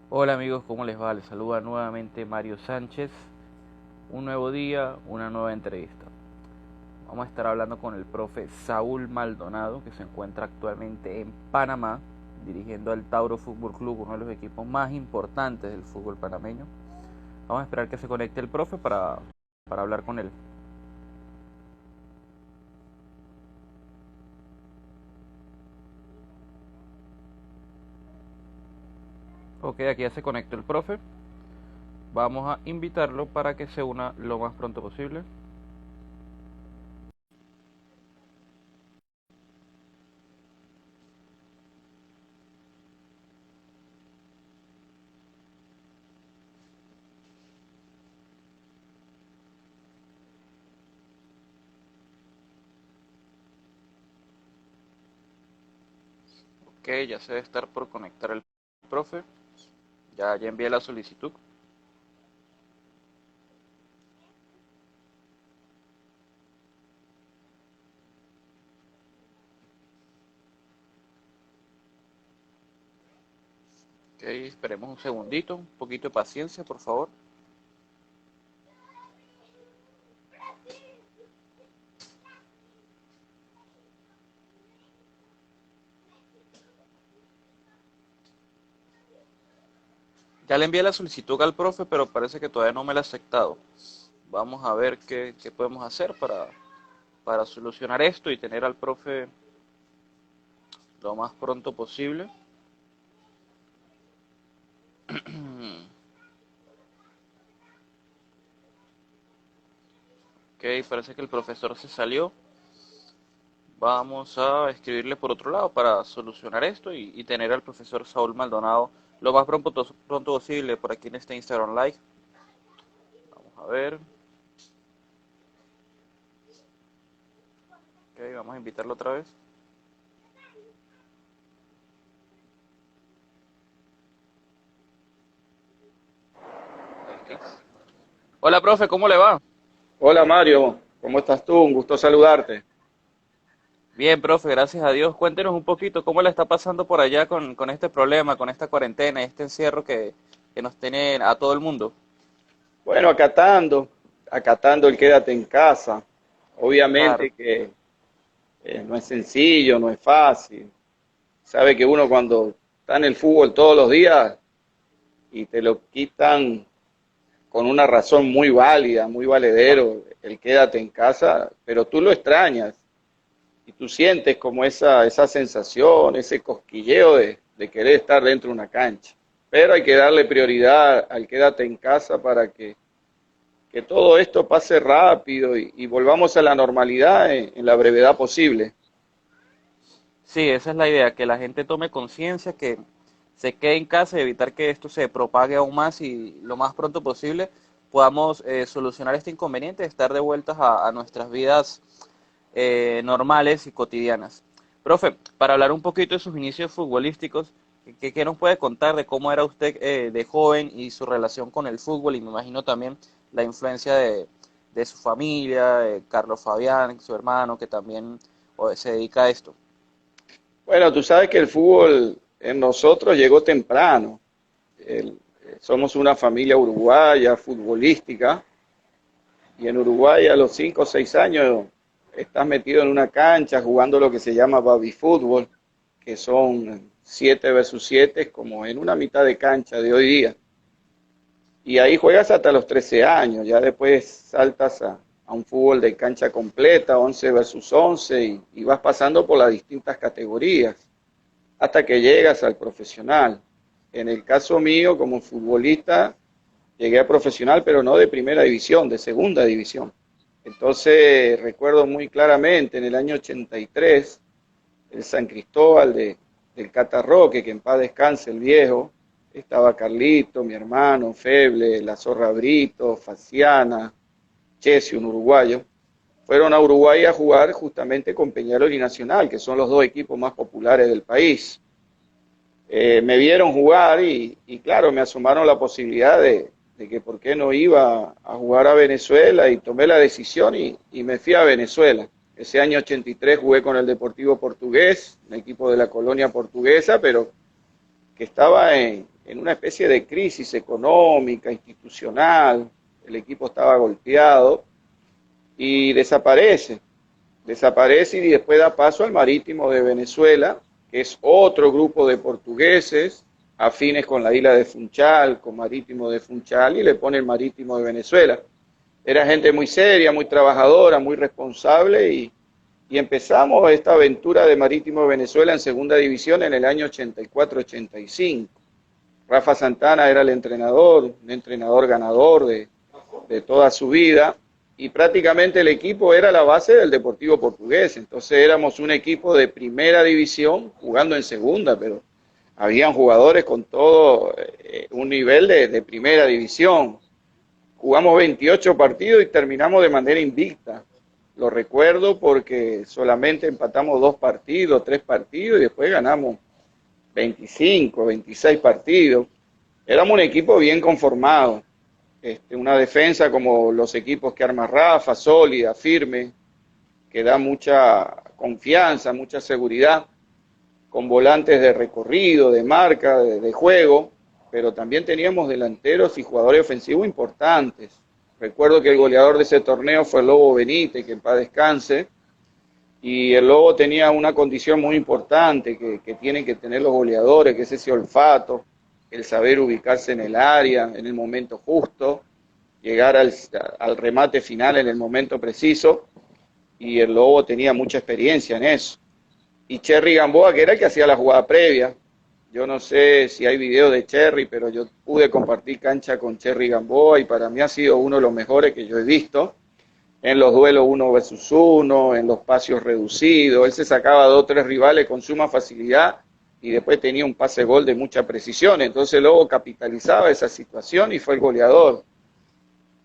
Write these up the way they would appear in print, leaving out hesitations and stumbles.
Hola amigos, ¿cómo les va? Les saluda nuevamente Mario Sánchez. Un nuevo día, una nueva entrevista. Vamos a estar hablando con el profe Saúl Maldonado, que se encuentra actualmente en Panamá, dirigiendo al Tauro Fútbol Club, uno de los equipos más importantes del fútbol panameño. Vamos a esperar que se conecte el profe para hablar con él. Ok, aquí ya se conectó el profe. Vamos a invitarlo para que se una lo más pronto posible. Ok, ya se debe estar por conectar el profe. Ya envié la solicitud. Ok, esperemos un segundito, un poquito de paciencia, por favor. Ya le envié la solicitud al profe, pero parece que todavía no me la ha aceptado. Vamos a ver qué podemos hacer para solucionar esto y tener al profe lo más pronto posible. Ok, parece que el profesor se salió. Vamos a escribirle por otro lado para solucionar esto y tener al profesor Saúl Maldonado lo más pronto posible por aquí en este Instagram Live. Vamos a ver. Ok, vamos a invitarlo otra vez. Hola, profe, ¿cómo le va? Hola Mario, ¿cómo estás tú? Un gusto saludarte. Bien, profe, gracias a Dios. Cuéntenos un poquito cómo le está pasando por allá con este problema, con esta cuarentena, este encierro que nos tiene a todo el mundo. Bueno, acatando el quédate en casa. Claro, Obviamente que no es sencillo, no es fácil. Sabe que uno cuando está en el fútbol todos los días y te lo quitan con una razón muy válida, muy valedero, el quédate en casa, pero tú lo extrañas y tú sientes como esa sensación, ese cosquilleo de querer estar dentro de una cancha. Pero hay que darle prioridad al quédate en casa para que todo esto pase rápido y volvamos a la normalidad en la brevedad posible. sí, esa es la idea, que la gente tome conciencia, que se quede en casa y evitar que esto se propague aún más y lo más pronto posible podamos solucionar este inconveniente, estar de vueltas a nuestras vidas normales y cotidianas. Profe, para hablar un poquito de sus inicios futbolísticos, ¿qué nos puede contar de cómo era usted de joven y su relación con el fútbol? Y me imagino también la influencia de su familia, de Carlos Fabián, su hermano, que también se dedica a esto. Bueno, tú sabes que el fútbol en nosotros llegó temprano. Somos una familia uruguaya, futbolística, y en Uruguay a los 5 o 6 años estás metido en una cancha jugando lo que se llama baby fútbol, que son 7 versus 7, como en una mitad de cancha de hoy día. Y ahí juegas hasta los 13 años, ya después saltas a un fútbol de cancha completa, 11 versus 11, y vas pasando por las distintas categorías hasta que llegas al profesional. En el caso mío, como futbolista, llegué a profesional, pero no de primera división, de segunda división. Entonces, recuerdo muy claramente en el año 83, el San Cristóbal del Catarroque, que en paz descanse el viejo, estaba Carlito, mi hermano, Feble, la Zorra Brito, Faciana, Chesio, un uruguayo. Fueron a Uruguay a jugar justamente con Peñarol y Nacional, que son los dos equipos más populares del país. Me vieron jugar y claro, me asomaron la posibilidad de que por qué no iba a jugar a Venezuela y tomé la decisión y me fui a Venezuela. Ese año 83 jugué con el Deportivo Portugués, un equipo de la colonia portuguesa, pero que estaba en una especie de crisis económica, institucional, el equipo estaba golpeado y desaparece y después da paso al Marítimo de Venezuela, que es otro grupo de portugueses afines con la isla de Funchal, con Marítimo de Funchal, y le pone el Marítimo de Venezuela. Era gente muy seria, muy trabajadora, muy responsable, y empezamos esta aventura de Marítimo de Venezuela en segunda división en el año 84-85. Rafa Santana era el entrenador, un entrenador ganador de toda su vida, y prácticamente el equipo era la base del Deportivo Portugués. Entonces éramos un equipo de primera división jugando en segunda, pero habían jugadores con todo un nivel de primera división. Jugamos 28 partidos y terminamos de manera invicta. Lo recuerdo porque solamente empatamos 2 partidos, 3 partidos, y después ganamos 25, 26 partidos. Éramos un equipo bien conformado. Una defensa como los equipos que arma Rafa, sólida, firme, que da mucha confianza, mucha seguridad, con volantes de recorrido, de marca, de juego, pero también teníamos delanteros y jugadores ofensivos importantes. Recuerdo que el goleador de ese torneo fue el Lobo Benítez, que en paz descanse, y el Lobo tenía una condición muy importante que tienen que tener los goleadores, que es ese olfato, el saber ubicarse en el área, en el momento justo, llegar al remate final en el momento preciso, y el Lobo tenía mucha experiencia en eso. Y Cherry Gamboa, que era el que hacía la jugada previa. Yo no sé si hay video de Cherry, pero yo pude compartir cancha con Cherry Gamboa, y para mí ha sido uno de los mejores que yo he visto, en los duelos 1 versus 1, en los espacios reducidos. Él se sacaba 2 o 3 rivales con suma facilidad, y después tenía un pase gol de mucha precisión. Entonces Lobo capitalizaba esa situación y fue el goleador.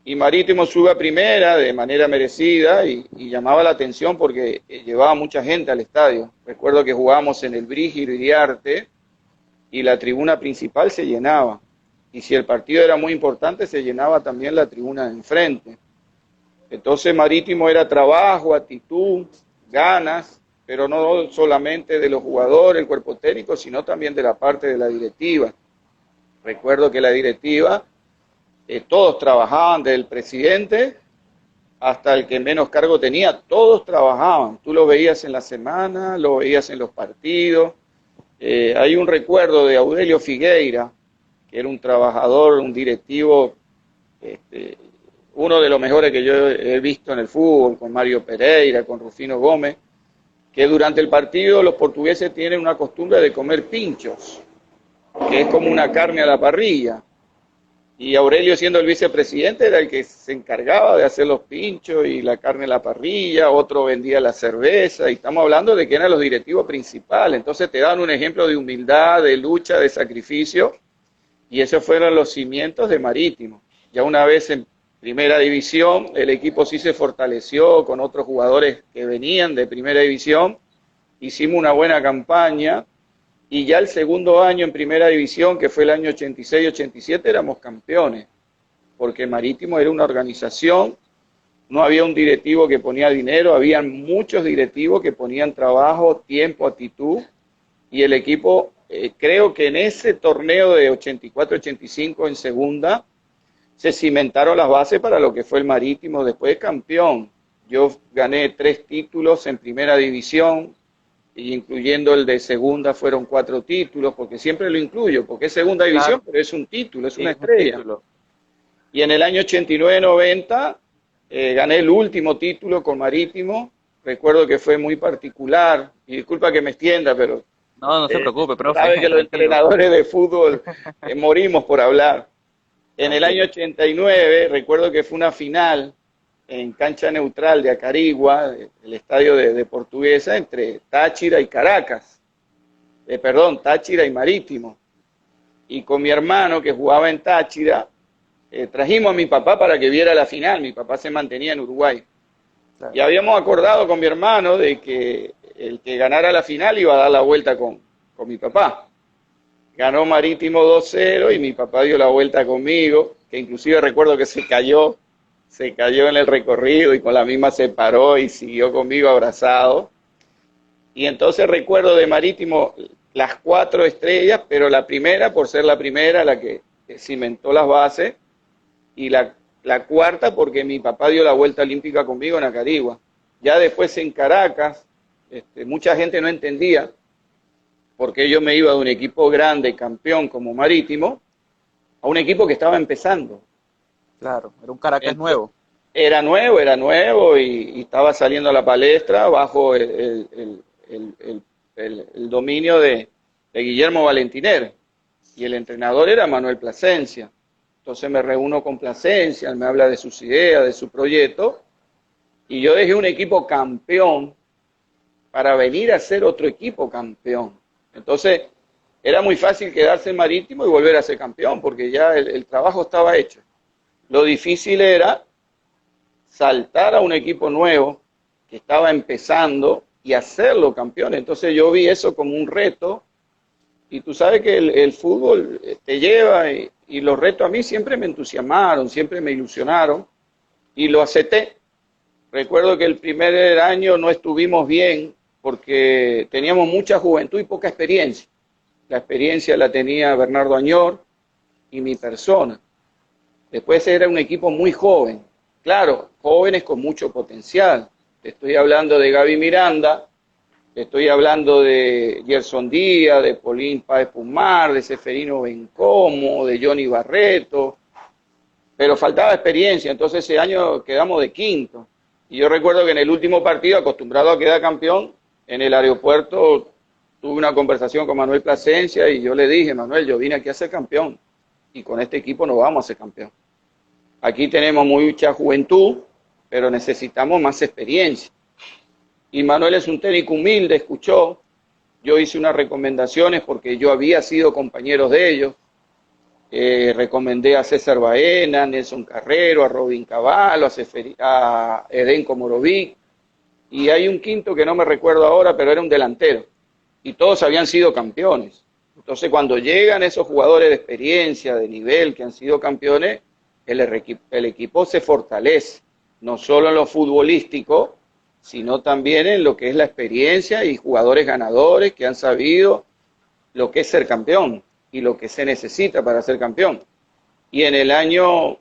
Y Marítimo sube a primera de manera merecida, y llamaba la atención porque llevaba mucha gente al estadio. Recuerdo que jugábamos en el Brígido Iriarte y la tribuna principal se llenaba. Y si el partido era muy importante, se llenaba también la tribuna de enfrente. Entonces Marítimo era trabajo, actitud, ganas, pero no solamente de los jugadores, el cuerpo técnico, sino también de la parte de la directiva. Recuerdo que la directiva, todos trabajaban, desde el presidente hasta el que menos cargo tenía, todos trabajaban. Tú lo veías en la semana, lo veías en los partidos. Hay un recuerdo de Aurelio Figueira, que era un trabajador, un directivo, uno de los mejores que yo he visto en el fútbol, con Mario Pereira, con Rufino Gómez, que durante el partido los portugueses tienen una costumbre de comer pinchos, que es como una carne a la parrilla. Y Aurelio, siendo el vicepresidente, era el que se encargaba de hacer los pinchos y la carne a la parrilla, otro vendía la cerveza, y estamos hablando de que eran los directivos principales. Entonces te dan un ejemplo de humildad, de lucha, de sacrificio, y esos fueron los cimientos de Marítimo. Ya una vez en primera división, el equipo sí se fortaleció con otros jugadores que venían de primera división, hicimos una buena campaña, y ya el segundo año en primera división, que fue el año 86-87, éramos campeones, porque Marítimo era una organización, no había un directivo que ponía dinero, había muchos directivos que ponían trabajo, tiempo, actitud, y el equipo, creo que en ese torneo de 84-85 en segunda, se cimentaron las bases para lo que fue el Marítimo después campeón. Yo gané 3 títulos en primera división, incluyendo el de segunda fueron 4 títulos, porque siempre lo incluyo, porque es segunda división, claro, pero es un título, es una estrella. Y en el año 89-90 gané el último título con Marítimo. Recuerdo que fue muy particular, y disculpa que me extienda, pero... No se preocupe, profe. Sabe que los entrenadores de fútbol morimos por hablar. En el año 89, recuerdo que fue una final en cancha neutral de Acarigua, el estadio de Portuguesa, entre Táchira y Caracas. Táchira y Marítimo. Y con mi hermano, que jugaba en Táchira, trajimos a mi papá para que viera la final. Mi papá se mantenía en Uruguay. Claro. Y habíamos acordado con mi hermano de que el que ganara la final iba a dar la vuelta con mi papá. Ganó Marítimo 2-0 y mi papá dio la vuelta conmigo, que inclusive recuerdo que se cayó en el recorrido y con la misma se paró y siguió conmigo abrazado. Y entonces recuerdo de Marítimo, las 4 estrellas, pero la primera, por ser la primera, la que cimentó las bases, y la cuarta porque mi papá dio la vuelta olímpica conmigo en Acarigua. Ya después en Caracas, mucha gente no entendía por qué yo me iba de un equipo grande, campeón como Marítimo, a un equipo que estaba empezando. Claro, era un Caracas Entonces, nuevo. era nuevo y estaba saliendo a la palestra bajo el dominio de Guillermo Valentiner. Y el entrenador era Manuel Plasencia. Entonces me reúno con Plasencia, él me habla de sus ideas, de su proyecto, y yo dejé un equipo campeón para venir a ser otro equipo campeón. Entonces era muy fácil quedarse en Marítimo y volver a ser campeón, porque ya el trabajo estaba hecho. Lo difícil era saltar a un equipo nuevo que estaba empezando y hacerlo campeón. Entonces yo vi eso como un reto, y tú sabes que el fútbol te lleva, y los retos a mí siempre me entusiasmaron, siempre me ilusionaron, y lo acepté. Recuerdo que el primer año no estuvimos bien porque teníamos mucha juventud y poca experiencia. La experiencia la tenía Bernardo Añor y mi persona. Después era un equipo muy joven, claro, jóvenes con mucho potencial. Te estoy hablando de Gaby Miranda, te estoy hablando de Gerson Díaz, de Paulín Páez Pumar, de Seferino Bencomo, de Johnny Barreto, pero faltaba experiencia, entonces ese año quedamos de quinto. Y yo recuerdo que en el último partido, acostumbrado a quedar campeón, en el aeropuerto tuve una conversación con Manuel Plasencia y yo le dije: Manuel, yo vine aquí a ser campeón y con este equipo no vamos a ser campeón. Aquí tenemos mucha juventud, pero necesitamos más experiencia. Y Manuel es un técnico humilde, escuchó. Yo hice unas recomendaciones porque yo había sido compañero de ellos. Recomendé a César Baena, a Nelson Carrero, a Robin Cavallo, a Edenco Morovic, y hay un quinto que no me recuerdo ahora, pero era un delantero, y todos habían sido campeones. Entonces cuando llegan esos jugadores de experiencia, de nivel, que han sido campeones, el equipo se fortalece, no solo en lo futbolístico, sino también en lo que es la experiencia, y jugadores ganadores que han sabido lo que es ser campeón y lo que se necesita para ser campeón. Y en el año,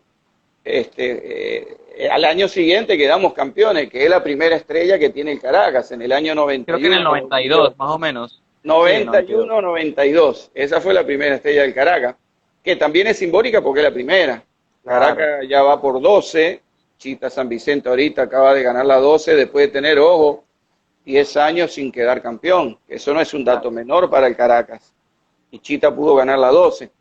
al año siguiente quedamos campeones, que es la primera estrella que tiene el Caracas, en el año Creo que en 91, el 92. 92, más o menos. Sí, en el 92. 91, 92. Esa fue la primera estrella del Caracas, que también es simbólica porque es la primera. Claro. Caracas ya va por 12, Chita San Vicente ahorita acaba de ganar la 12 después de tener, ojo, 10 años sin quedar campeón. Eso no es un dato menor para el Caracas. Y Chita pudo ganar la 12.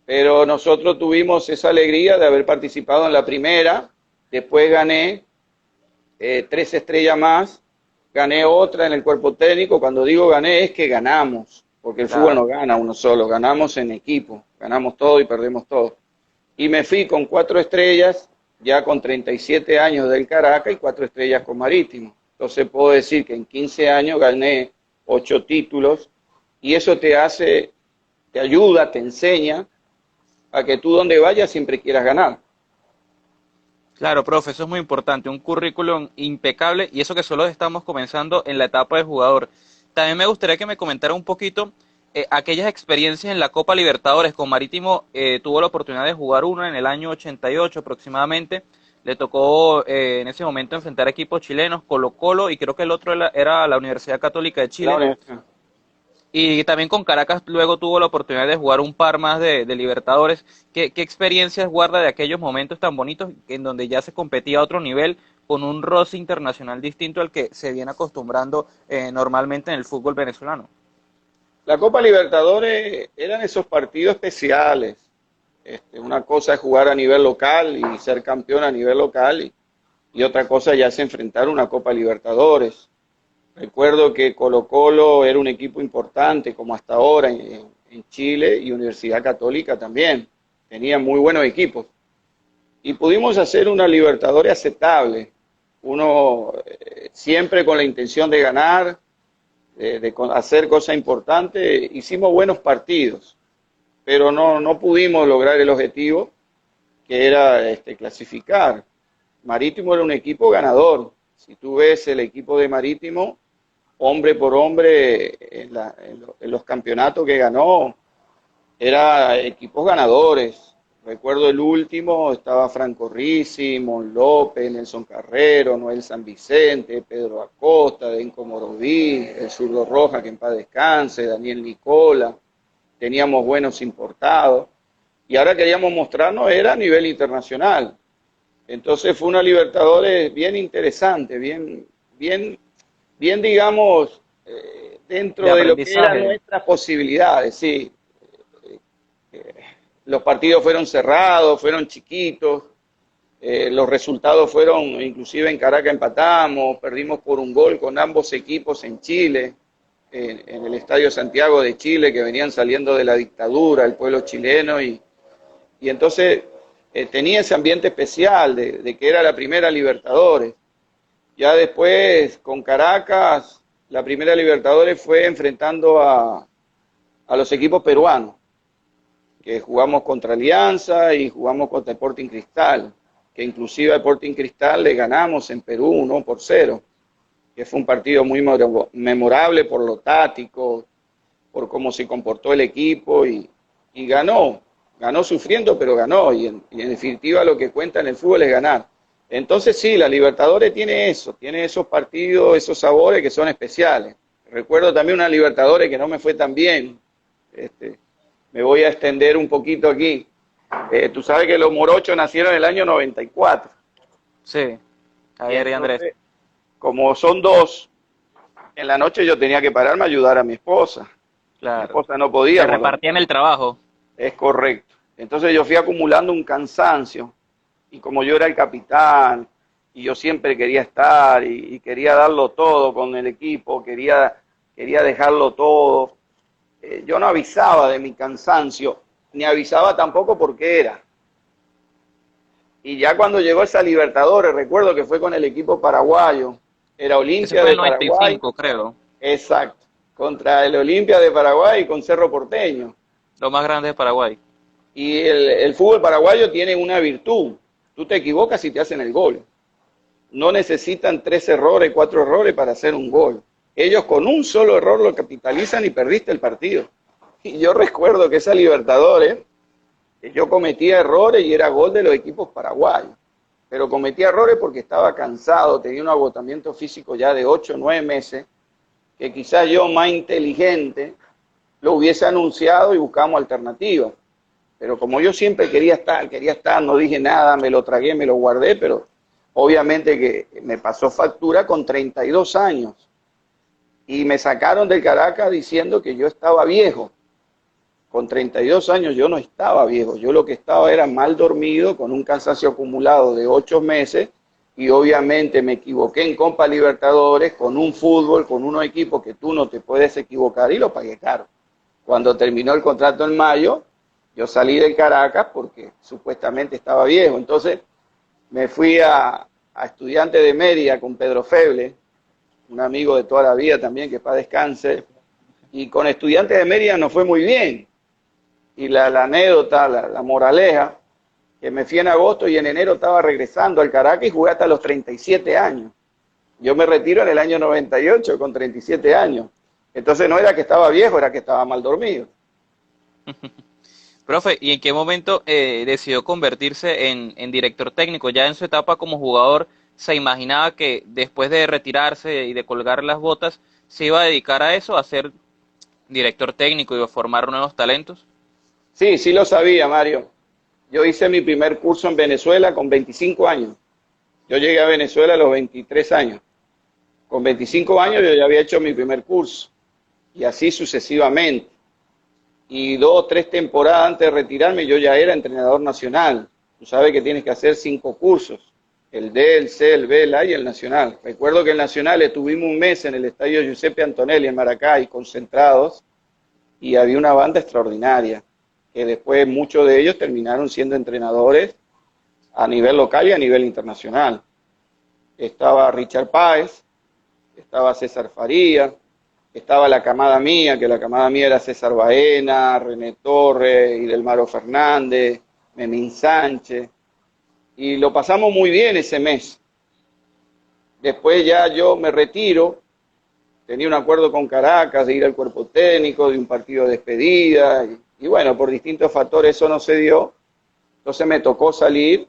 Pero nosotros tuvimos esa alegría de haber participado en la primera, después gané 3 estrellas más, gané otra en el cuerpo técnico. Cuando digo gané es que ganamos, porque el fútbol no Claro. gana uno solo, ganamos en equipo, ganamos todo y perdemos todo. Y me fui con 4 estrellas, ya con 37 años del Caracas, y 4 estrellas con Marítimo. Entonces puedo decir que en 15 años gané 8 títulos, y eso te hace, te ayuda, te enseña a que tú donde vayas siempre quieras ganar. Claro, profe, eso es muy importante, un currículum impecable y eso que solo estamos comenzando en la etapa de jugador. También me gustaría que me comentara un poquito aquellas experiencias en la Copa Libertadores. Con Marítimo tuvo la oportunidad de jugar una en el año 88 aproximadamente. Le tocó en ese momento enfrentar equipos chilenos, Colo-Colo, y creo que el otro era la Universidad Católica de La Chile. universidad. Y también con Caracas luego tuvo la oportunidad de jugar un par más de Libertadores. ¿Qué experiencias guarda de aquellos momentos tan bonitos en donde ya se competía a otro nivel con un roce internacional distinto al que se viene acostumbrando normalmente en el fútbol venezolano? La Copa Libertadores eran esos partidos especiales. Una cosa es jugar a nivel local y ser campeón a nivel local, y otra cosa ya es enfrentar una Copa Libertadores. Recuerdo que Colo-Colo era un equipo importante, como hasta ahora en Chile, y Universidad Católica también. Tenían muy buenos equipos. Y pudimos hacer una Libertadores aceptable. Uno siempre con la intención de ganar, de hacer cosas importantes. Hicimos buenos partidos, pero no pudimos lograr el objetivo, que era clasificar. Marítimo era un equipo ganador. Si tú ves el equipo de Marítimo, hombre por hombre en los campeonatos que ganó, era equipos ganadores. Recuerdo el último, estaba Franco Risi, Mon López, Nelson Carrero, Noel San Vicente, Pedro Acosta, Denko Moroví, el zurdo Roja, que en paz descanse, Daniel Nicola. Teníamos buenos importados. Y ahora queríamos mostrarnos, era a nivel internacional. Entonces fue una Libertadores bien interesante, bien digamos, De dentro de lo que eran aprendizaje. nuestras posibilidades, sí. Los partidos fueron cerrados, fueron chiquitos, los resultados fueron, inclusive en Caracas empatamos, perdimos por un gol con ambos equipos en Chile, en el Estadio Santiago de Chile, que venían saliendo de la dictadura, el pueblo chileno, y entonces tenía ese ambiente especial de que era la primera Libertadores. Ya después, con Caracas, la primera Libertadores fue enfrentando a los equipos peruanos, que jugamos contra Alianza y jugamos contra Sporting Cristal, que inclusive a Sporting Cristal le ganamos en Perú 1-0, que fue un partido muy memorable por lo táctico, por cómo se comportó el equipo y ganó sufriendo, pero ganó, y en definitiva lo que cuenta en el fútbol es ganar. Entonces sí, la Libertadores tiene eso, tiene esos partidos, esos sabores que son especiales. Recuerdo también una Libertadores que no me fue tan bien, me voy a extender un poquito aquí. Tú sabes que los morochos nacieron en el año 94. Sí, Y Javier y Andrés. entonces, como son dos, en la noche yo tenía que pararme a ayudar a mi esposa. Mi Claro. esposa no Se podía con los repartían el trabajo. Es correcto. Entonces yo fui acumulando un cansancio y como yo era el capitán y yo siempre quería estar y quería darlo todo con el equipo, quería dejarlo todo, yo no avisaba de mi cansancio, ni avisaba tampoco por qué era. Y ya cuando llegó esa Libertadores, recuerdo que fue con el equipo paraguayo, era Ese Olimpia fue de el Paraguay, 95, creo. exacto, contra el Olimpia de Paraguay y con Cerro Porteño. Lo más grande de Paraguay. Y el fútbol paraguayo tiene una virtud, tú te equivocas y te hacen el gol. No necesitan 3 errores, 4 errores para hacer un gol. Ellos con un solo error lo capitalizan y perdiste el partido. Y yo recuerdo que esa Libertadores, yo cometía errores y era gol de los equipos paraguayos. Pero cometía errores porque estaba cansado, tenía un agotamiento físico ya de 8 o 9 meses, que quizás yo más inteligente lo hubiese anunciado y buscamos alternativas. Pero como yo siempre quería estar, no dije nada, me lo tragué, me lo guardé, pero obviamente que me pasó factura con 32 años. Y me sacaron del Caracas diciendo que yo estaba viejo. Con 32 años yo no estaba viejo, yo lo que estaba era mal dormido, con un cansancio acumulado de 8 meses, y obviamente me equivoqué en Copa Libertadores, con un fútbol, con unos equipos que tú no te puedes equivocar, y lo pagué caro. Cuando terminó el contrato en mayo, yo salí del Caracas porque supuestamente estaba viejo. Entonces me fui a Estudiantes de Mérida con Pedro Feble, un amigo de toda la vida también, que para descanse. Y con Estudiantes de Mérida nos fue muy bien. Y la anécdota, la moraleja, que me fui en agosto y en enero estaba regresando al Caracas y jugué hasta los 37 años. Yo me retiro en el año 98 con 37 años. Entonces no era que estaba viejo, era que estaba mal dormido. Profe, ¿y en qué momento decidió convertirse en director técnico? Ya en su etapa como jugador, ¿se imaginaba que después de retirarse y de colgar las botas, se iba a dedicar a eso, a ser director técnico y a formar nuevos talentos? Sí, sí lo sabía, Mario. Yo hice mi primer curso en Venezuela con 25 años. Yo llegué a Venezuela a los 23 años. Con 25 años yo ya había hecho mi primer curso. Y así sucesivamente. Y 2 o 3 temporadas antes de retirarme yo ya era entrenador nacional. Tú sabes que tienes que hacer 5 cursos. El D, el C, el B, el A y el nacional. Recuerdo que el nacional estuvimos un mes en el estadio Giuseppe Antonelli en Maracay, concentrados, y había una banda extraordinaria, que después muchos de ellos terminaron siendo entrenadores a nivel local y a nivel internacional. Estaba Richard Páez, estaba César Faría, estaba la camada mía, que la camada mía era César Baena, René Torres, Idelmaro Fernández, Memín Sánchez, y lo pasamos muy bien ese mes. Después ya yo me retiro tenía un acuerdo con Caracas de ir al cuerpo técnico, de un partido de despedida, y bueno, por distintos factores eso no se dio, entonces me tocó salir,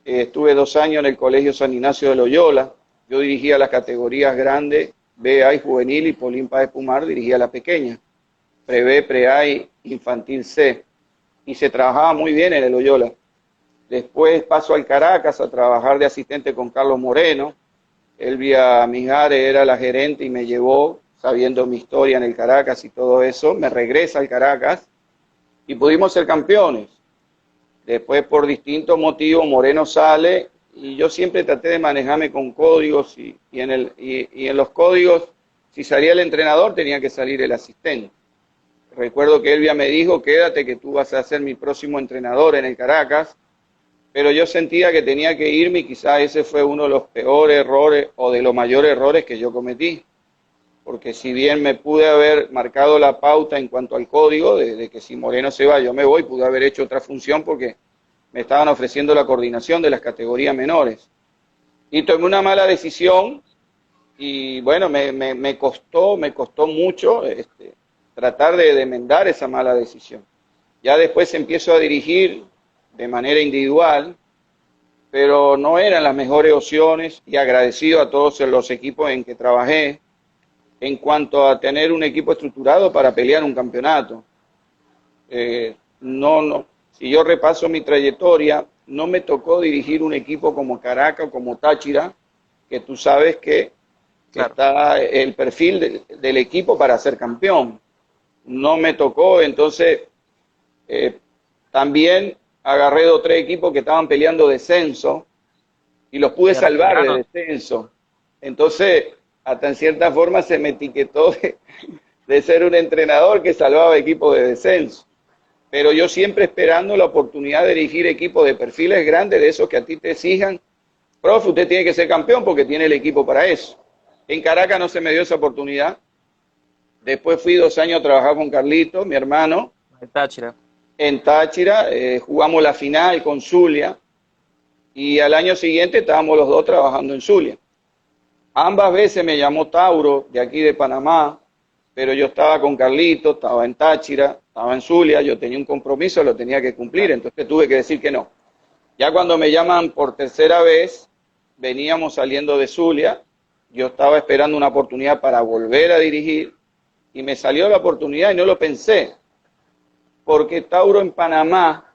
estuve 2 años en el Colegio San Ignacio de Loyola, yo dirigía las categorías grandes, BA y juvenil, y Polín Páez Pumar dirigía la pequeña, Pre-B, Pre-A y Infantil C, y se trabajaba muy bien en el Loyola. Después paso al Caracas a trabajar de asistente con Carlos Moreno. Elvia Mijares era la gerente y me llevó, sabiendo mi historia en el Caracas y todo eso, me regresa al Caracas y pudimos ser campeones. Después, por distintos motivos, Moreno sale y yo siempre traté de manejarme con códigos y en los códigos, si salía el entrenador, tenía que salir el asistente. Recuerdo que Elvia me dijo, quédate que tú vas a ser mi próximo entrenador en el Caracas, pero yo sentía que tenía que irme y quizás ese fue uno de los peores errores o de los mayores errores que yo cometí, porque si bien me pude haber marcado la pauta en cuanto al código, de que si Moreno se va yo me voy, pude haber hecho otra función porque me estaban ofreciendo la coordinación de las categorías menores. Y tomé una mala decisión y bueno, me costó mucho tratar de enmendar esa mala decisión. Ya después empiezo a dirigir de manera individual, pero no eran las mejores opciones y agradecido a todos los equipos en que trabajé en cuanto a tener un equipo estructurado para pelear un campeonato. Si yo repaso mi trayectoria, no me tocó dirigir un equipo como Caracas o como Táchira, que tú sabes que claro, está el perfil del equipo para ser campeón. No me tocó, entonces también agarré 2 o 3 equipos que estaban peleando descenso y los pude salvar de descenso. Entonces, hasta en cierta forma se me etiquetó de ser un entrenador que salvaba equipos de descenso. Pero yo siempre esperando la oportunidad de dirigir equipos de perfiles grandes, de esos que a ti te exijan, profe, usted tiene que ser campeón porque tiene el equipo para eso. En Caracas no se me dio esa oportunidad. Después fui 2 años a trabajar con Carlito, mi hermano. En Táchira, jugamos la final con Zulia y al año siguiente estábamos los dos trabajando en Zulia. Ambas veces me llamó Tauro, de aquí de Panamá, pero yo estaba con Carlito, estaba en Táchira, estaba en Zulia, yo tenía un compromiso, lo tenía que cumplir, entonces tuve que decir que no. Ya cuando me llaman por 3.ª vez, veníamos saliendo de Zulia, yo estaba esperando una oportunidad para volver a dirigir y me salió la oportunidad y no lo pensé, porque Tauro en Panamá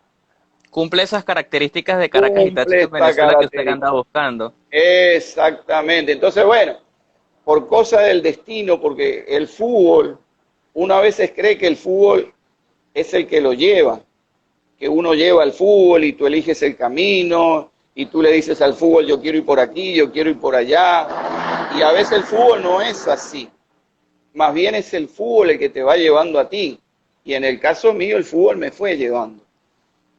cumple esas características de Caracas y Táchira en Venezuela que usted anda buscando. Exactamente. Entonces, bueno, por cosa del destino, porque el fútbol, uno a veces cree que el fútbol es el que lo lleva, que uno lleva al fútbol y tú eliges el camino y tú le dices al fútbol yo quiero ir por aquí, yo quiero ir por allá, y a veces el fútbol no es así, más bien es el fútbol el que te va llevando a ti, y en el caso mío el fútbol me fue llevando.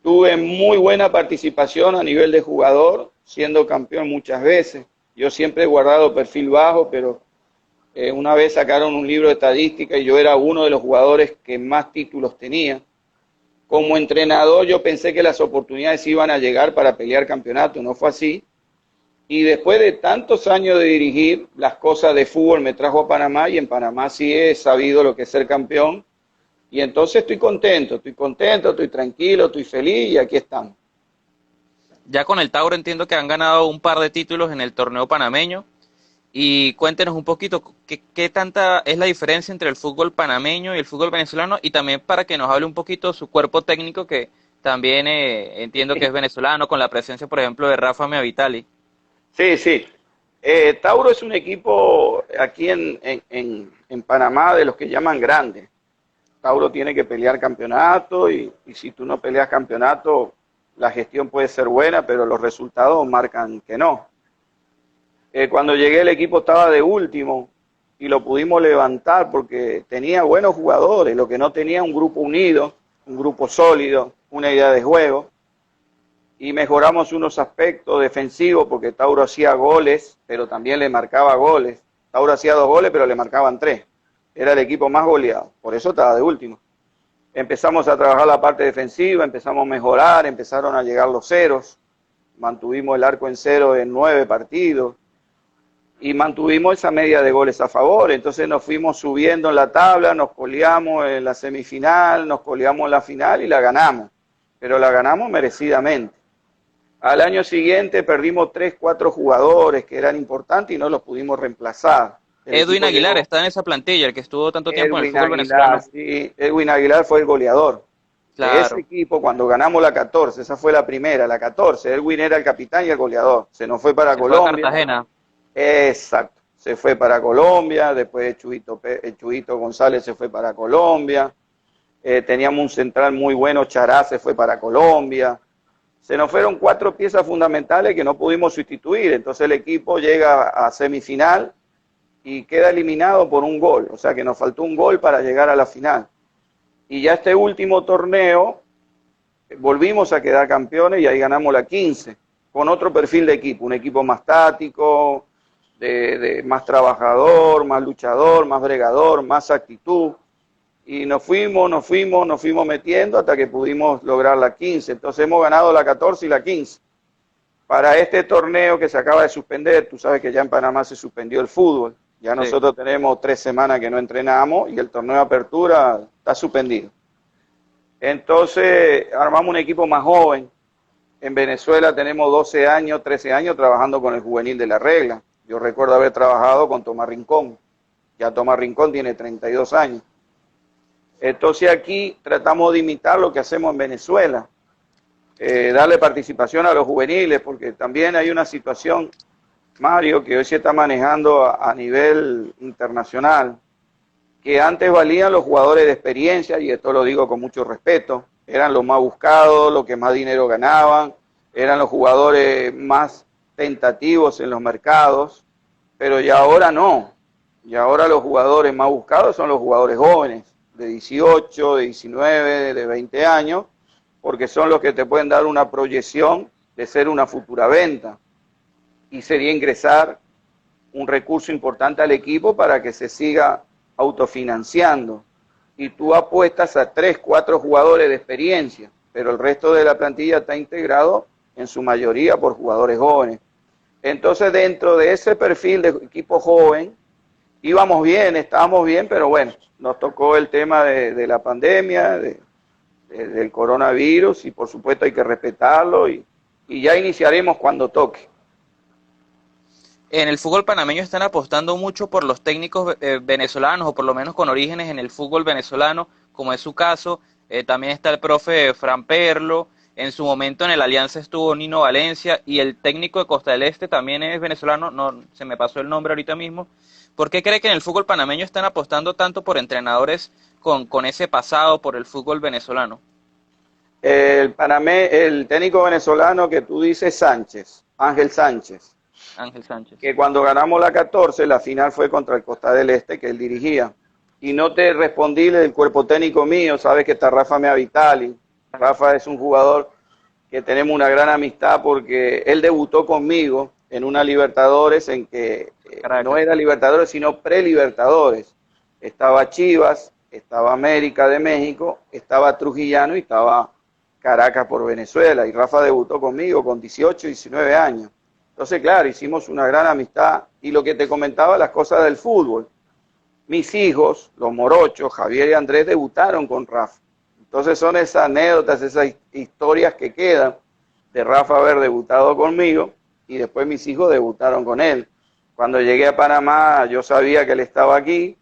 Tuve muy buena participación a nivel de jugador, siendo campeón muchas veces. Yo siempre he guardado perfil bajo, pero una vez sacaron un libro de estadística y yo era uno de los jugadores que más títulos tenía. Como entrenador yo pensé que las oportunidades iban a llegar para pelear campeonato, no fue así. Y después de tantos años de dirigir, las cosas de fútbol me trajo a Panamá y en Panamá sí he sabido lo que es ser campeón. Y entonces estoy contento, estoy tranquilo, estoy feliz y aquí estamos. Ya con el Tauro entiendo que han ganado un par de títulos en el torneo panameño. Y cuéntenos un poquito, ¿qué tanta es la diferencia entre el fútbol panameño y el fútbol venezolano? Y también para que nos hable un poquito su cuerpo técnico, que también entiendo que es venezolano, con la presencia, por ejemplo, de Rafa Meavitali. Sí. Tauro es un equipo aquí en Panamá de los que llaman grandes. Tauro tiene que pelear campeonato y si tú no peleas campeonato, la gestión puede ser buena, pero los resultados marcan que no. Cuando llegué el equipo estaba de último y lo pudimos levantar porque tenía buenos jugadores, lo que no tenía un grupo unido, un grupo sólido, una idea de juego. Y mejoramos unos aspectos defensivos porque Tauro hacía goles, pero también le marcaba goles. Tauro hacía 2 goles, pero le marcaban 3. Era el equipo más goleado, por eso estaba de último. Empezamos a trabajar la parte defensiva, empezamos a mejorar, empezaron a llegar los ceros, mantuvimos el arco en cero en 9 partidos. y mantuvimos esa media de goles a favor. Entonces nos fuimos subiendo en la tabla, nos coleamos en la semifinal, nos coleamos en la final y la ganamos, pero la ganamos merecidamente. Al año siguiente perdimos 3, 4 jugadores que eran importantes y no los pudimos reemplazar. Edwin Aguilar está en esa plantilla, el que estuvo tanto tiempo en el Edwin fútbol Aguilar, venezolano. sí, Edwin Aguilar fue el goleador de ese Claro, equipo cuando ganamos la 14, esa fue la primera, la 14. Edwin era el capitán y el goleador. Se nos fue para se fue a Colombia. Cartagena. Exacto, se fue para Colombia, después Chuito González se fue para Colombia, teníamos un central muy bueno, Chará se fue para Colombia, se nos fueron 4 piezas fundamentales que no pudimos sustituir, entonces el equipo llega a semifinal y queda eliminado por un gol, o sea que nos faltó un gol para llegar a la final. Y ya este último torneo volvimos a quedar campeones y ahí ganamos la 15, con otro perfil de equipo, un equipo más táctico, de más trabajador, más luchador, más bregador, más actitud. Y nos fuimos metiendo hasta que pudimos lograr la 15. Entonces hemos ganado la 14 y la 15. Para este torneo que se acaba de suspender, tú sabes que ya en Panamá se suspendió el fútbol. Ya Sí. nosotros tenemos 3 semanas que no entrenamos y el torneo de apertura está suspendido. Entonces armamos un equipo más joven. En Venezuela tenemos 12 años, 13 años trabajando con el juvenil de la regla. Yo recuerdo haber trabajado con Tomás Rincón. Ya Tomás Rincón tiene 32 años. Entonces aquí tratamos de imitar lo que hacemos en Venezuela. Darle participación a los juveniles, porque también hay una situación, Mario, que hoy se está manejando a nivel internacional, que antes valían los jugadores de experiencia, y esto lo digo con mucho respeto, eran los más buscados, los que más dinero ganaban, eran los jugadores más tentativos en los mercados, pero ya ahora no, y ahora los jugadores más buscados son los jugadores jóvenes, de 18, de 19, de 20 años, porque son los que te pueden dar una proyección de ser una futura venta, y sería ingresar un recurso importante al equipo para que se siga autofinanciando. Y tú apuestas a 3, 4 jugadores de experiencia, pero el resto de la plantilla está integrado en su mayoría por jugadores jóvenes. Entonces, dentro de ese perfil de equipo joven, íbamos bien, estábamos bien, pero bueno, nos tocó el tema de la pandemia, del coronavirus, y por supuesto hay que respetarlo, y ya iniciaremos cuando toque. En el fútbol panameño están apostando mucho por los técnicos venezolanos, o por lo menos con orígenes en el fútbol venezolano, como es su caso. También está el profe Fran Perlo. En su momento en el Alianza estuvo Nino Valencia, y el técnico de Costa del Este también es venezolano, no se me pasó el nombre ahorita mismo. ¿Por qué cree que en el fútbol panameño están apostando tanto por entrenadores con ese pasado por el fútbol venezolano? El técnico venezolano que tú dices, Sánchez, Ángel Sánchez, Ángel Sánchez. que cuando ganamos la 14, la final fue contra el Costa del Este, que él dirigía. Y no te respondí del cuerpo técnico mío, sabes que está Rafa Meavitali. Rafa es un jugador que tenemos una gran amistad porque él debutó conmigo en una Libertadores en que no era Libertadores, sino pre-Libertadores. Estaba Chivas, estaba América de México, estaba Trujillano y estaba Caracas por Venezuela. Y Rafa debutó conmigo con 18, 19 años. Entonces, claro, hicimos una gran amistad. Y lo que te comentaba, las cosas del fútbol. Mis hijos, los morochos, Javier y Andrés, debutaron con Rafa. Entonces son esas anécdotas, esas historias que quedan de Rafa haber debutado conmigo y después mis hijos debutaron con él. Cuando llegué a Panamá yo sabía que él estaba aquí,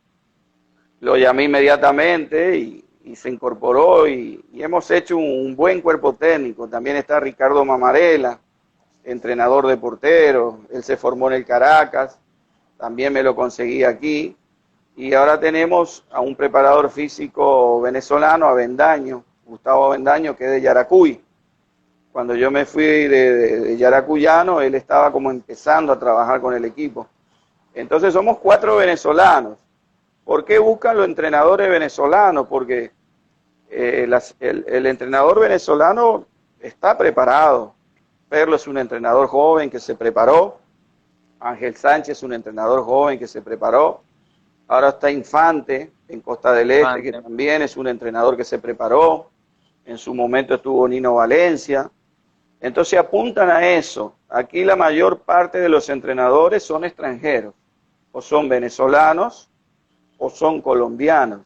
lo llamé inmediatamente y se incorporó y hemos hecho un buen cuerpo técnico. También está Ricardo Mamarela, entrenador de porteros, él se formó en el Caracas, también me lo conseguí aquí. Y ahora tenemos a un preparador físico venezolano, a Bendaño, Gustavo Bendaño, que es de Yaracuy. Cuando yo me fui de Yaracuyano, él estaba como empezando a trabajar con el equipo. Entonces somos 4 venezolanos. ¿Por qué buscan los entrenadores venezolanos? Porque el entrenador venezolano está preparado. Perlo es un entrenador joven que se preparó. Ángel Sánchez es un entrenador joven que se preparó. Ahora está Infante en Costa del Este, que también es un entrenador que se preparó. En su momento estuvo Nino Valencia. Entonces apuntan a eso. Aquí la mayor parte de los entrenadores son extranjeros, o son venezolanos o son colombianos.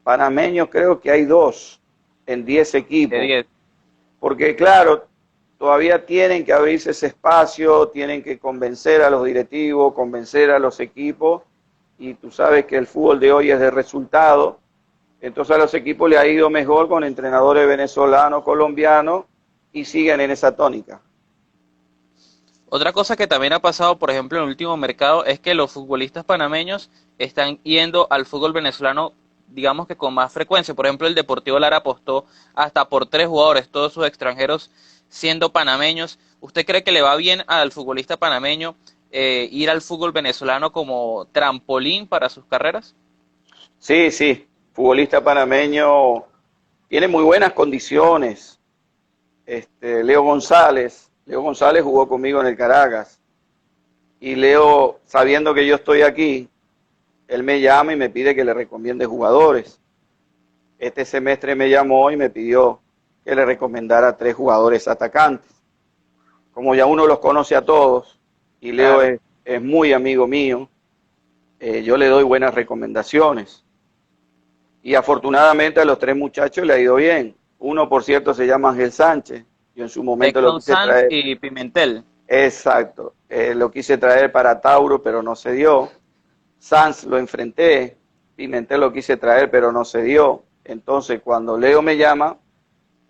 Panameños creo que hay 2 en 10 De equipos. 10. Porque claro, todavía tienen que abrirse ese espacio, tienen que convencer a los directivos, convencer a los equipos, y tú sabes que el fútbol de hoy es de resultado. Entonces a los equipos le ha ido mejor con entrenadores venezolanos, colombianos, y siguen en esa tónica. Otra cosa que también ha pasado, por ejemplo, en el último mercado, es que los futbolistas panameños están yendo al fútbol venezolano, digamos que con más frecuencia. Por ejemplo, el Deportivo Lara apostó hasta por 3 jugadores, todos sus extranjeros siendo panameños. ¿Usted cree que le va bien al futbolista panameño ir al fútbol venezolano como trampolín para sus carreras? Sí, sí, futbolista panameño tiene muy buenas condiciones. Leo González jugó conmigo en el Caracas, y Leo, sabiendo que yo estoy aquí, él me llama y me pide que le recomiende jugadores. Este semestre me llamó y me pidió que le recomendara 3 jugadores atacantes. Como ya uno los conoce a todos, y Leo Claro. es muy amigo mío, yo le doy buenas recomendaciones. Y afortunadamente a los 3 muchachos le ha ido bien. Uno, por cierto, se llama Ángel Sánchez. Yo en su momento lo Exxon quise Sanz traer. y Pimentel. Exacto. Lo quise traer para Tauro, pero no se dio. Sanz lo enfrenté. Pimentel lo quise traer, pero no se dio. Entonces, cuando Leo me llama,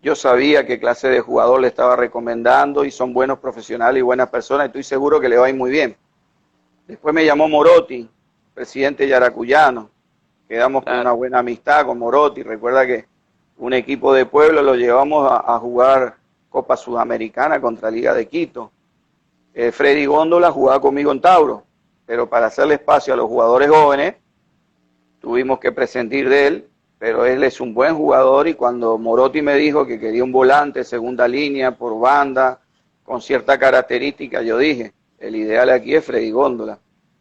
yo sabía qué clase de jugador le estaba recomendando, y son buenos profesionales y buenas personas, y estoy seguro que le va a ir muy bien. Después me llamó Morotti, presidente yaracuyano. Quedamos con una Claro. buena amistad con Morotti. Recuerda que un equipo de pueblo lo llevamos a jugar Copa Sudamericana contra Liga de Quito. Freddy Góndola jugaba conmigo en Tauro, pero para hacerle espacio a los jugadores jóvenes tuvimos que prescindir de él, pero él es un buen jugador, y cuando Morotti me dijo que quería un volante, segunda línea, por banda, con cierta característica, yo dije, el ideal aquí es Freddy Góndola.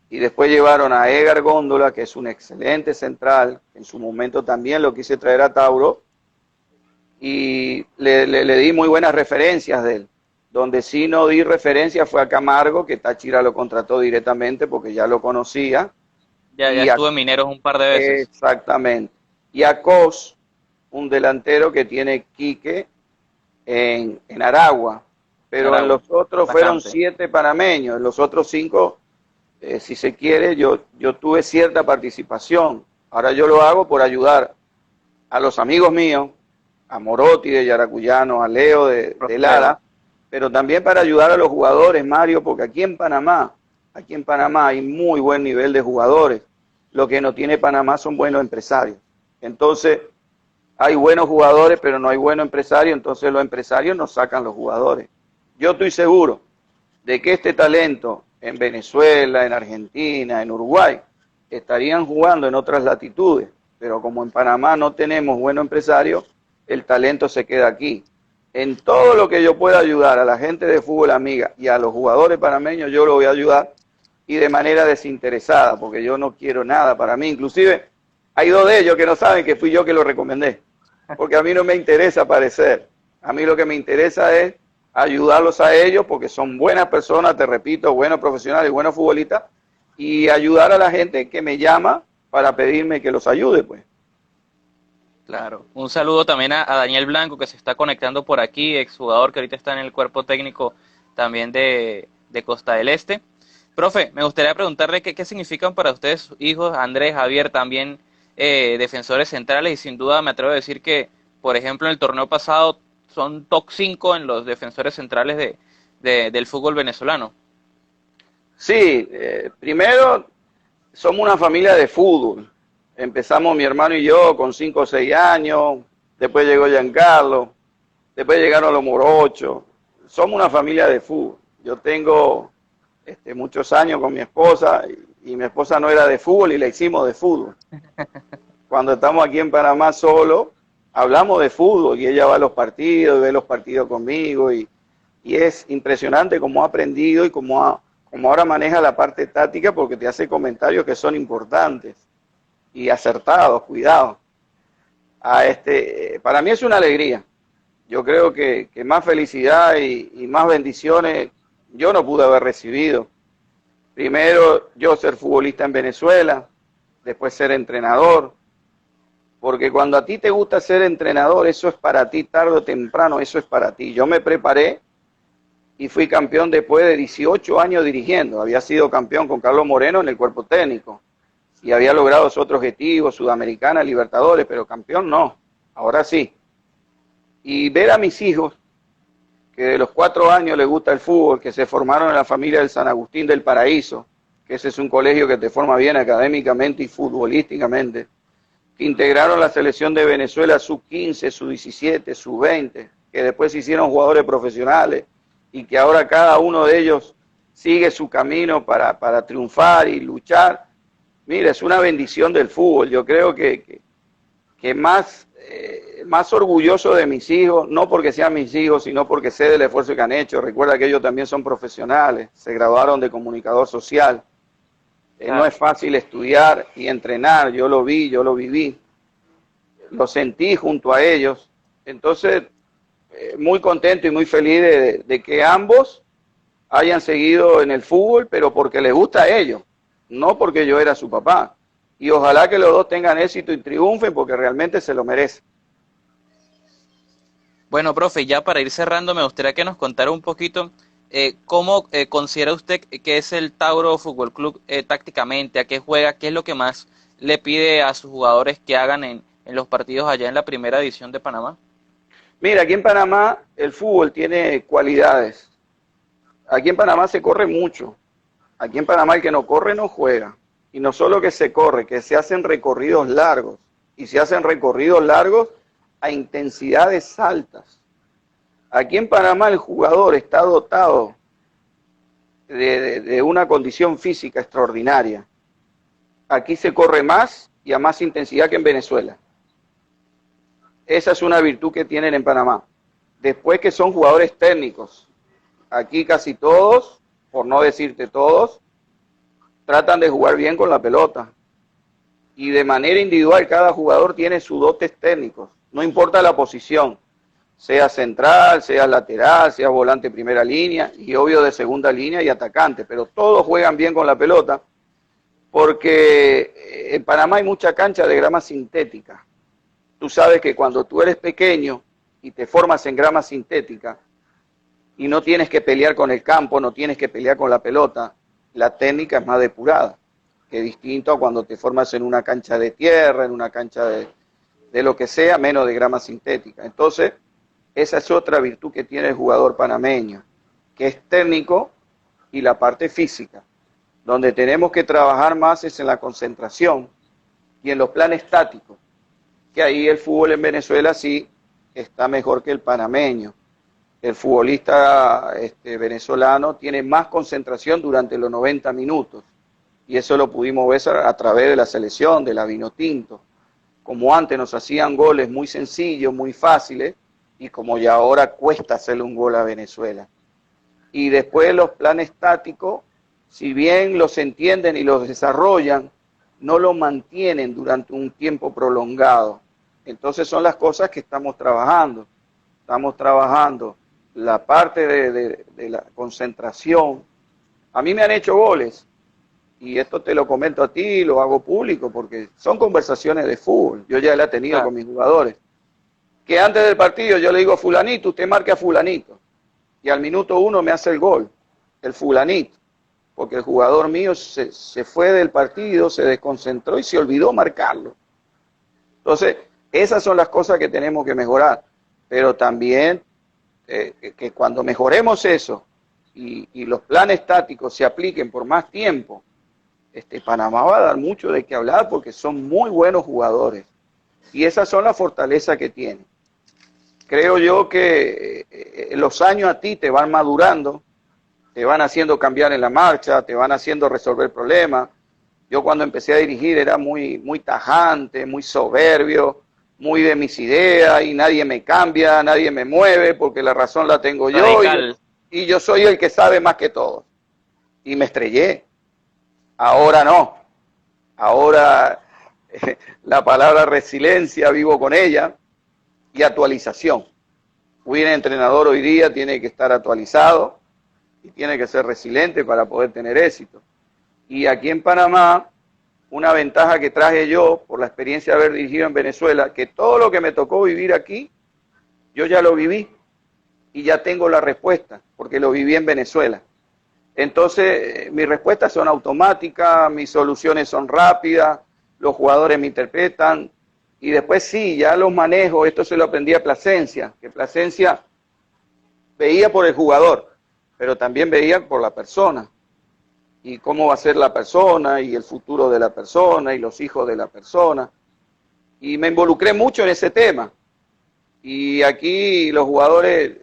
Y después llevaron a Edgar Góndola, que es un excelente central, en su momento también lo quise traer a Tauro, y le di muy buenas referencias de él. Donde sí no di referencia fue a Camargo, que Táchira lo contrató directamente porque ya lo conocía, Ya y a, estuvo en Mineros un par de veces. exactamente, y a Cos, un delantero que tiene Quique en Aragua, En pero en Aragua. los otros fueron Bastante. 7 panameños, en los otros 5, si se quiere, yo tuve cierta participación. Ahora yo lo hago por ayudar a los amigos míos, a Morotti de Yaracuyano, a Leo de Leo. Lara, pero también para ayudar a los jugadores, Mario, porque aquí en Panamá hay muy buen nivel de jugadores. Lo que no tiene Panamá son buenos empresarios. Entonces, hay buenos jugadores, pero no hay buenos empresarios, entonces los empresarios nos sacan los jugadores. Yo estoy seguro de que este talento en Venezuela, en Argentina, en Uruguay, estarían jugando en otras latitudes, pero como en Panamá no tenemos buenos empresarios, el talento se queda aquí. En todo lo que yo pueda ayudar a la gente de fútbol amiga y a los jugadores panameños, yo lo voy a ayudar, y de manera desinteresada, porque yo no quiero nada para mí. Inclusive hay 2 de ellos que no saben que fui yo que lo recomendé, porque a mí no me interesa aparecer. A mí lo que me interesa es ayudarlos a ellos, porque son buenas personas, te repito, buenos profesionales y buenos futbolistas, y ayudar a la gente que me llama para pedirme que los ayude, pues. Claro. Un saludo también a Daniel Blanco, que se está conectando por aquí, exjugador que ahorita está en el cuerpo técnico también de Costa del Este. Profe, me gustaría preguntarle qué significan para ustedes sus hijos, Andrés, Javier, también defensores centrales, y sin duda me atrevo a decir que, por ejemplo, en el torneo pasado son top 5 en los defensores centrales del fútbol venezolano. Sí, primero somos una familia de fútbol. Empezamos mi hermano y yo con 5 o 6 años, después llegó Giancarlo, después llegaron los morochos. Somos una familia de fútbol. Yo tengo muchos años con mi esposa, y mi esposa no era de fútbol y la hicimos de fútbol. Cuando estamos aquí en Panamá solo, hablamos de fútbol, y ella va a los partidos, ve los partidos conmigo, y es impresionante cómo ha aprendido y cómo ahora maneja la parte táctica, porque te hace comentarios que son importantes y acertados, cuidado. Para mí es una alegría. Yo creo que más felicidad y más bendiciones yo no pude haber recibido. Primero, yo ser futbolista en Venezuela, después ser entrenador, porque cuando a ti te gusta ser entrenador, eso es para ti, tarde o temprano, eso es para ti. Yo me preparé y fui campeón después de 18 años dirigiendo. Había sido campeón con Carlos Moreno en el cuerpo técnico y había logrado otros objetivos, Sudamericana, Libertadores, pero campeón no, ahora sí. Y ver a mis hijos, que de los 4 años les gusta el fútbol, que se formaron en la familia del San Agustín del Paraíso, que ese es un colegio que te forma bien académicamente y futbolísticamente, que integraron la selección de Venezuela sub-15, sub-17, sub-20, que después se hicieron jugadores profesionales y que ahora cada uno de ellos sigue su camino para triunfar y luchar. Mira, es una bendición del fútbol. Yo creo que más orgulloso de mis hijos, no porque sean mis hijos, sino porque sé del esfuerzo que han hecho. Recuerda que ellos también son profesionales, se graduaron de comunicador social. No es fácil estudiar y entrenar, yo lo vi, yo lo viví, lo sentí junto a ellos. Entonces, muy contento y muy feliz de que ambos hayan seguido en el fútbol, pero porque les gusta a ellos, no porque yo era su papá. Y ojalá que los dos tengan éxito y triunfen porque realmente se lo merecen. Bueno, profe, ya para ir cerrando, me gustaría que nos contara un poquito cómo considera usted que es el Tauro Fútbol Club tácticamente, a qué juega, qué es lo que más le pide a sus jugadores que hagan en los partidos allá en la primera división de Panamá. Mira, aquí en Panamá el fútbol tiene cualidades. Aquí en Panamá se corre mucho. Aquí en Panamá el que no corre no juega. Y no solo que se corre, que se hacen recorridos largos. Y se hacen recorridos largos a intensidades altas. Aquí en Panamá el jugador está dotado de una condición física extraordinaria. Aquí se corre más y a más intensidad que en Venezuela. Esa es una virtud que tienen en Panamá. Después que son jugadores técnicos. Aquí casi todos, por no decirte todos, tratan de jugar bien con la pelota. Y de manera individual cada jugador tiene sus dotes técnicos. No importa la posición, sea central, sea lateral, sea volante primera línea y obvio de segunda línea y atacante. Pero todos juegan bien con la pelota porque en Panamá hay mucha cancha de grama sintética. Tú sabes que cuando tú eres pequeño y te formas en grama sintética y no tienes que pelear con el campo, no tienes que pelear con la pelota, la técnica es más depurada, que distinto a cuando te formas en una cancha de tierra, en una cancha de lo que sea, menos de grama sintética. Entonces, esa es otra virtud que tiene el jugador panameño, que es técnico y la parte física. Donde tenemos que trabajar más es en la concentración y en los planes tácticos, que ahí el fútbol en Venezuela sí está mejor que el panameño. El futbolista venezolano tiene más concentración durante los 90 minutos y eso lo pudimos ver a través de la selección, de la Vinotinto. Como antes nos hacían goles muy sencillos, muy fáciles y como ya ahora cuesta hacerle un gol a Venezuela. Y después los planes tácticos, si bien los entienden y los desarrollan, no los mantienen durante un tiempo prolongado. Entonces son las cosas que estamos trabajando. Estamos trabajando la parte de la concentración. A mí me han hecho goles, y esto te lo comento a ti, lo hago público, porque son conversaciones de fútbol. Yo ya la he tenido con mis jugadores. Que antes del partido yo le digo, fulanito, usted marque a fulanito. Y al minuto 1 me hace el gol, el fulanito. Porque el jugador mío se fue del partido, se desconcentró y se olvidó marcarlo. Entonces, esas son las cosas que tenemos que mejorar. Pero también que cuando mejoremos eso y los planes tácticos se apliquen por más tiempo, Panamá va a dar mucho de qué hablar porque son muy buenos jugadores. Y esas son las fortalezas que tienen. Creo yo que los años a ti te van madurando, te van haciendo cambiar en la marcha, te van haciendo resolver problemas. Yo cuando empecé a dirigir era muy, muy tajante, muy soberbio, muy de mis ideas y nadie me cambia, nadie me mueve porque la razón la tengo yo y yo soy el que sabe más que todos. Y me estrellé. Ahora no. Ahora la palabra resiliencia vivo con ella y actualización. un entrenador hoy día tiene que estar actualizado y tiene que ser resiliente para poder tener éxito. Y aquí en Panamá, una ventaja que traje yo por la experiencia de haber dirigido en Venezuela, que todo lo que me tocó vivir aquí, yo ya lo viví y ya tengo la respuesta, porque lo viví en Venezuela. Entonces, mis respuestas son automáticas, mis soluciones son rápidas, los jugadores me interpretan, y después sí, ya los manejo. Esto se lo aprendí a Plasencia, que Plasencia veía por el jugador, pero también veía por la persona, y cómo va a ser la persona, y el futuro de la persona, y los hijos de la persona, y me involucré mucho en ese tema, y aquí los jugadores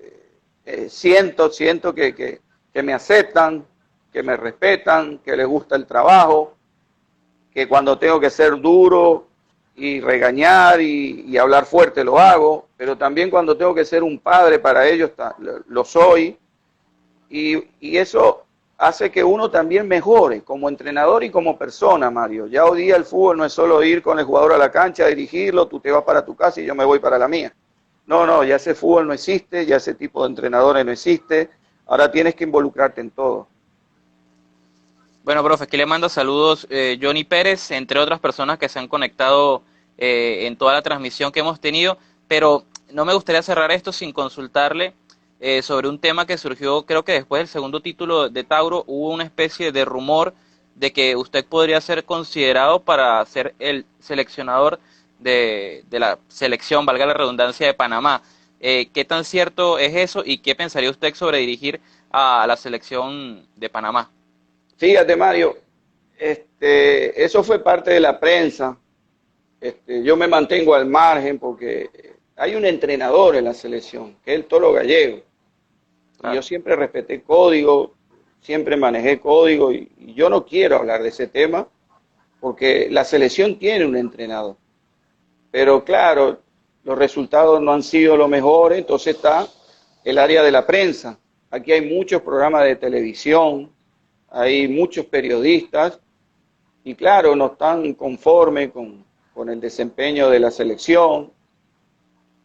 siento que me aceptan, que me respetan, que les gusta el trabajo, que cuando tengo que ser duro y regañar y hablar fuerte lo hago, pero también cuando tengo que ser un padre para ellos lo soy, y eso hace que uno también mejore como entrenador y como persona, Mario. Ya hoy día el fútbol no es solo ir con el jugador a la cancha, dirigirlo, tú te vas para tu casa y yo me voy para la mía. No, ya ese fútbol no existe, ya ese tipo de entrenadores no existe, ahora tienes que involucrarte en todo. Bueno, profe, aquí le mando saludos Johnny Pérez, entre otras personas que se han conectado en toda la transmisión que hemos tenido, pero no me gustaría cerrar esto sin consultarle sobre un tema que surgió, creo que después del segundo título de Tauro, hubo una especie de rumor de que usted podría ser considerado para ser el seleccionador de la selección, valga la redundancia, de Panamá. ¿Qué tan cierto es eso y qué pensaría usted sobre dirigir a la selección de Panamá? Fíjate, Mario, eso fue parte de la prensa. Yo me mantengo al margen porque hay un entrenador en la selección, que es el Tolo Gallego. Y yo siempre respeté código, siempre manejé código y yo no quiero hablar de ese tema porque la selección tiene un entrenador. Pero claro, los resultados no han sido los mejores, entonces está el área de la prensa. Aquí hay muchos programas de televisión, hay muchos periodistas y claro, no están conformes con el desempeño de la selección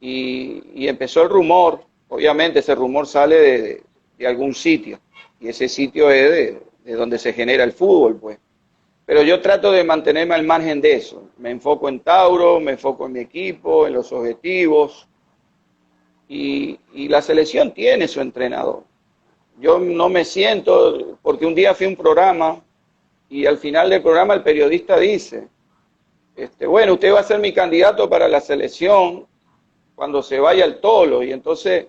y empezó el rumor. Obviamente ese rumor sale de algún sitio y ese sitio es de donde se genera el fútbol, pues. Pero yo trato de mantenerme al margen de eso. Me enfoco en Tauro, me enfoco en mi equipo, en los objetivos y la selección tiene su entrenador. Yo no me siento, porque un día fui a un programa y al final del programa el periodista dice, bueno, usted va a ser mi candidato para la selección cuando se vaya el Tolo. Y entonces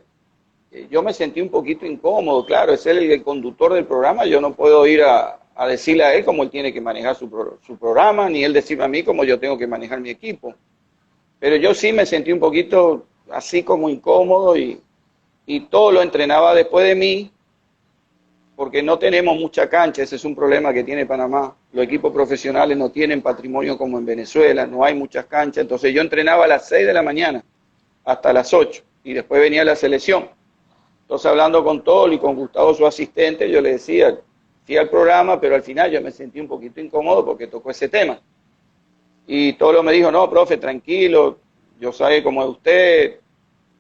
yo me sentí un poquito incómodo, claro, es él el conductor del programa, yo no puedo ir a decirle a él cómo él tiene que manejar su programa, ni él decirme a mí cómo yo tengo que manejar mi equipo. Pero yo sí me sentí un poquito así como incómodo y todo lo entrenaba después de mí, porque no tenemos mucha cancha, ese es un problema que tiene Panamá. Los equipos profesionales no tienen patrimonio como en Venezuela, no hay muchas canchas, entonces yo entrenaba a las 6 de la mañana hasta las 8 y después venía la selección. Entonces hablando con Tolo y con Gustavo, su asistente, yo le decía, fui al programa, pero al final yo me sentí un poquito incómodo porque tocó ese tema. Y Tolo me dijo, no, profe, tranquilo, yo sé cómo es usted,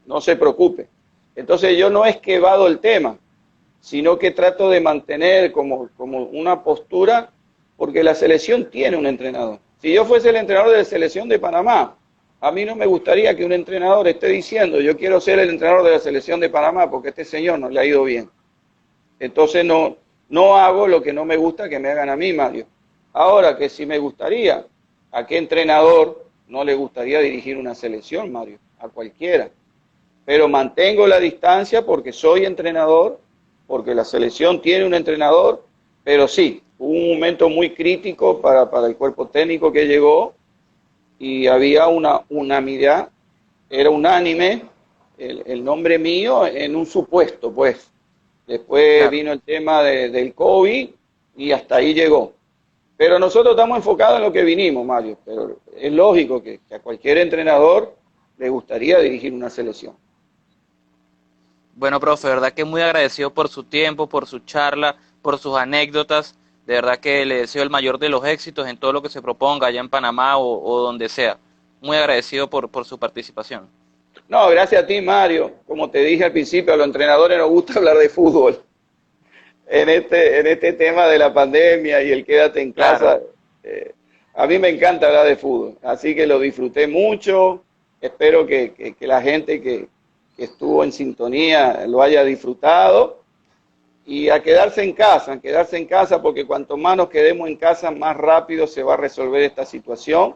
no se preocupe. Entonces yo no es que evado el tema, sino que trato de mantener como una postura, porque la selección tiene un entrenador. Si yo fuese el entrenador de la selección de Panamá, a mí no me gustaría que un entrenador esté diciendo, yo quiero ser el entrenador de la selección de Panamá porque a este señor no le ha ido bien. Entonces no hago lo que no me gusta que me hagan a mí, Mario. Ahora que si me gustaría, ¿a qué entrenador no le gustaría dirigir una selección, Mario? A cualquiera. Pero mantengo la distancia porque soy entrenador, porque la selección tiene un entrenador, pero sí, hubo un momento muy crítico para el cuerpo técnico que llegó y había una unanimidad, era unánime el nombre mío en un supuesto, pues. Después Claro. vino el tema del COVID y hasta ahí llegó. Pero nosotros estamos enfocados en lo que vinimos, Mario, pero es lógico que a cualquier entrenador le gustaría dirigir una selección. Bueno, profe, de verdad que muy agradecido por su tiempo, por su charla, por sus anécdotas. De verdad que le deseo el mayor de los éxitos en todo lo que se proponga allá en Panamá o donde sea. Muy agradecido por su participación. No, gracias a ti, Mario. Como te dije al principio, a los entrenadores nos gusta hablar de fútbol. En este tema de la pandemia y el quédate en Claro. casa, a mí me encanta hablar de fútbol. Así que lo disfruté mucho. Espero que la gente que estuvo en sintonía lo haya disfrutado. Y a quedarse en casa, porque cuanto más nos quedemos en casa, más rápido se va a resolver esta situación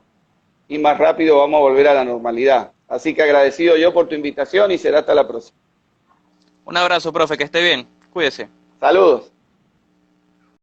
y más rápido vamos a volver a la normalidad. Así que agradecido yo por tu invitación y será hasta la próxima. Un abrazo, profe, que esté bien. Cuídese. Saludos.